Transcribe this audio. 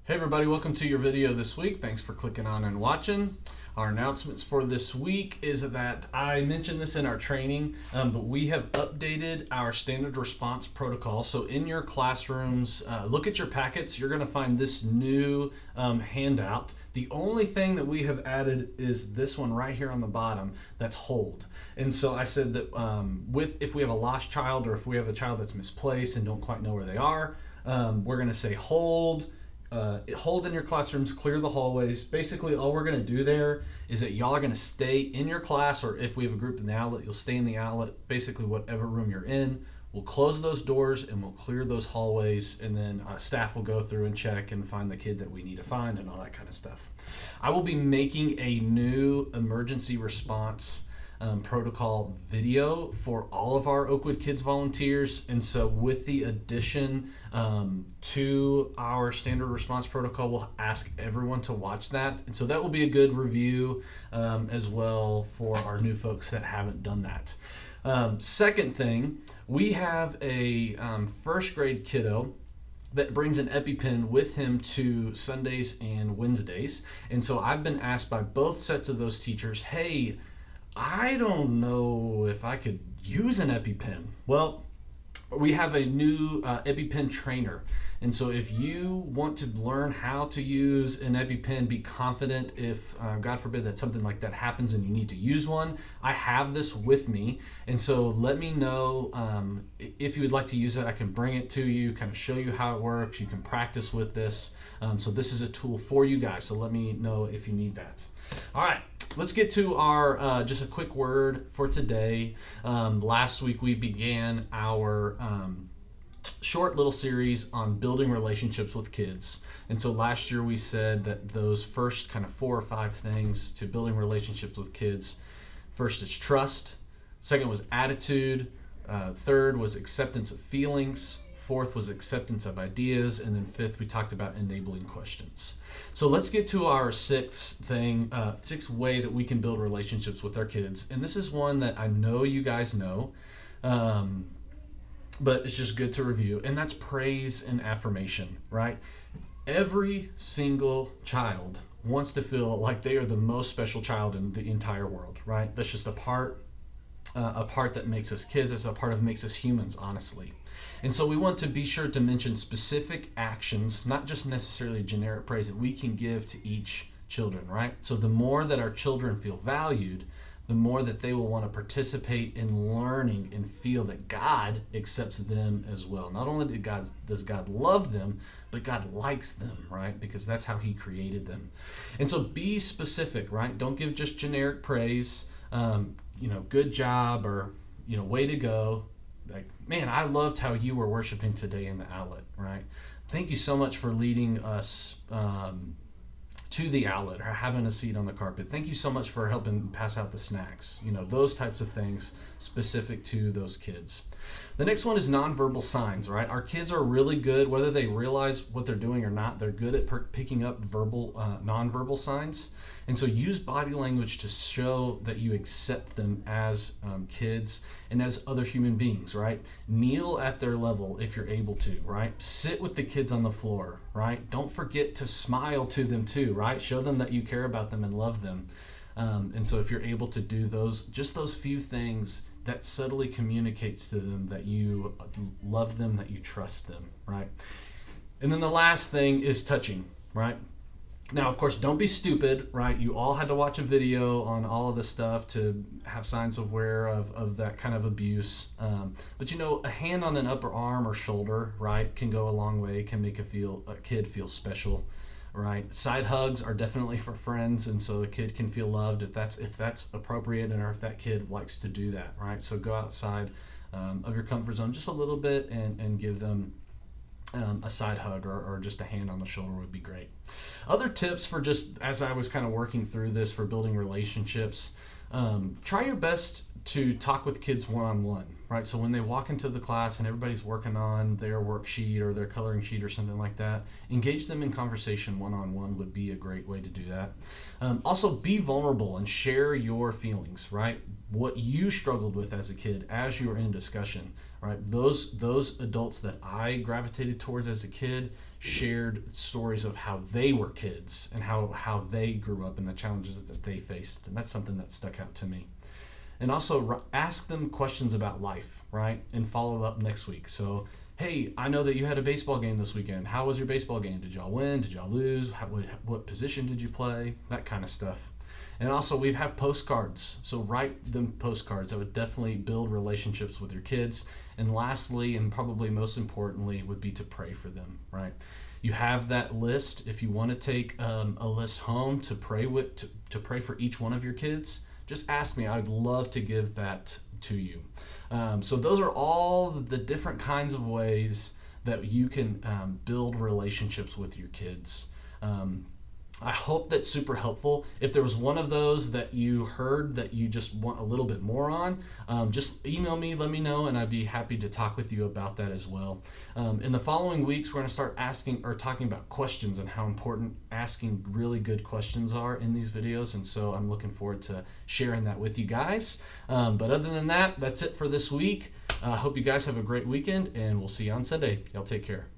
Hey everybody, welcome to your video this week. Thanks for clicking on and watching. Our announcements for this week is that I mentioned this in our training, but we have updated our standard response protocol. So in your classrooms, look at your packets. You're going to find this new handout. The only thing that we have added is this one right here on the bottom, that's hold. And so I said that if we have a lost child or if we have a child that's misplaced and don't quite know where they are, we're going to say hold. Hold in your classrooms, clear the hallways. Basically, all we're going to do there is that y'all are going to stay in your class, or if we have a group in the outlet, you'll stay in the outlet, basically whatever room you're in. We'll close those doors and we'll clear those hallways, and then staff will go through and check and find the kid that we need to find and all that kind of stuff. I will be making a new emergency response protocol video for all of our Oakwood Kids volunteers, and so with the addition to our standard response protocol, we'll ask everyone to watch that, and so that will be a good review as well for our new folks that haven't done that. Second thing, we have a first grade kiddo that brings an EpiPen with him to Sundays and Wednesdays, and so I've been asked by both sets of those teachers, hey, I don't know if I could use an EpiPen. Well, we have a new EpiPen trainer. And so if you want to learn how to use an EpiPen, be confident if, God forbid, that something like that happens and you need to use one, I have this with me. And so let me know if you would like to use it. I can bring it to you, kind of show you how it works. You can practice with this. So this is a tool for you guys. So let me know if you need that. All right. Let's get to our just a quick word for today. Last week we began our short little series on building relationships with kids. And so last year we said that those first kind of 4 or 5 things to building relationships with kids, first is trust, second was attitude, third was acceptance of feelings, fourth was acceptance of ideas, and then fifth we talked about enabling questions. So let's get to our sixth way that we can build relationships with our kids. And this is one that I know you guys know, but it's just good to review. And that's praise and affirmation, right? Every single child wants to feel like they are the most special child in the entire world, right? That's just a part that makes us kids. It's a part of makes us humans, honestly. And so we want to be sure to mention specific actions, not just necessarily generic praise, that we can give to each children, right? So the more that our children feel valued, the more that they will want to participate in learning and feel that God accepts them as well. Not only does God love them, but God likes them, right? Because that's how he created them. And so be specific, right? Don't give just generic praise, good job, or, way to go. Like, man, I loved how you were worshiping today in the outlet, right? Thank you so much for leading us to the outlet or having a seat on the carpet. Thank you so much for helping pass out the snacks. Those types of things specific to those kids. The next one is nonverbal signs, right? Our kids are really good, whether they realize what they're doing or not, they're good at picking up nonverbal signs. And so use body language to show that you accept them as kids and as other human beings, right? Kneel at their level if you're able to, right? Sit with the kids on the floor, right? Don't forget to smile to them too, right? Show them that you care about them and love them. And so if you're able to do those few things, that subtly communicates to them that you love them, that you trust them, right? And then the last thing is touching, right? Now, of course, don't be stupid, right? You all had to watch a video on all of this stuff to have signs of that kind of abuse. But a hand on an upper arm or shoulder, right, can go a long way, can make a kid feel special, right? Side hugs are definitely for friends, and so the kid can feel loved if that's appropriate, or if that kid likes to do that, right? So go outside of your comfort zone just a little bit and give them a side hug or just a hand on the shoulder would be great. Other tips for just as I was kind of working through this for building relationships, try your best to talk with kids one-on-one, right? So when they walk into the class and everybody's working on their worksheet or their coloring sheet or something like that, engage them in conversation one-on-one would be a great way to do that. Also, be vulnerable and share your feelings, right? What you struggled with as a kid as you were in discussion. right? Those adults that I gravitated towards as a kid shared stories of how they were kids and how they grew up and the challenges that they faced. And that's something that stuck out to me. And also ask them questions about life, right? And follow up next week. So, hey, I know that you had a baseball game this weekend. How was your baseball game? Did y'all win? Did y'all lose? What position did you play? That kind of stuff. And also, we have postcards. So write them postcards. That would definitely build relationships with your kids. And lastly, and probably most importantly, would be to pray for them, right? You have that list. If you want to take a list home to pray with, to pray for each one of your kids, just ask me. I'd love to give that to you. So those are all the different kinds of ways that you can build relationships with your kids. I hope that's super helpful. If there was one of those that you heard that you just want a little bit more on, just email me, let me know, and I'd be happy to talk with you about that as well. In the following weeks, we're going to start asking or talking about questions and how important asking really good questions are in these videos, and so I'm looking forward to sharing that with you guys. But other than that, that's it for this week. I hope you guys have a great weekend, and we'll see you on Sunday. Y'all take care.